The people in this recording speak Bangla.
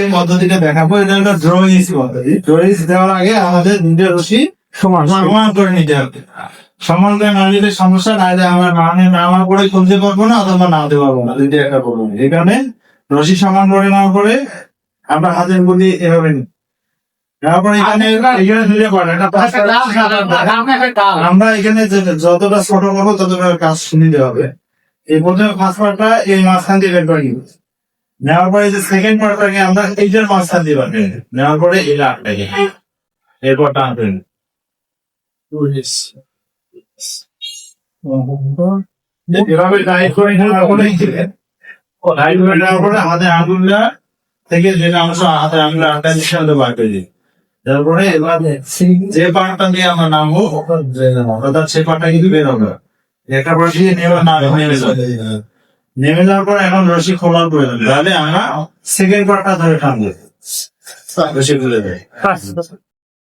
এই পদ্ধতিটা দেখাবো, এটা একটা ড্রয়িং পদ্ধতি। ড্রয়িং দেওয়ার আগে আমাদের নিজের রশি সমান করে নিতে হবে। সমান করে না নিলে সমস্যা, না হলে আমার নামার পরে খুলতে পারবো না অথবা নামতে পারবো না, দুইটা একটা করবো। এখানে রশি সমান করে নেওয়ার পরে আমরা হাতের গুলি এভাবে নিই। তারপরে এখানে দুইটা পার্ট, আমরা এখানে যতটা ছোট করবো ততটা কাজ নিতে হবে। এই প্রথমে ফার্স্ট পার্টটা এই মাঝখান দিয়ে বের করে নিব। নেওয়ার পরে যে সেকেন্ড পার্টটাকে আমরা এইটার মাঝখান দিয়ে বাঁধবো। নেওয়ার পরে এই লাটটাকে এরপর টানবেন। এভাবে টাইট করে নেওয়ার পরে হাতের আঙুলটা থেকে যেটা অংশ হাতের আঙুল আটটা নিঃসন্দেহ বার করে দিই। তারপরে এবার যে পার্টটা দিয়ে আমরা নামবো অর্থাৎ সে পার্টটা কিন্তু বের হবে। একটা রশি নেমে যাওয়ার পর এখন রশি খোলার প্রয়োজন, তাহলে আমরা সেকেন্ড পার্টটা ধরে টানবো, রশি খুলে দেয়।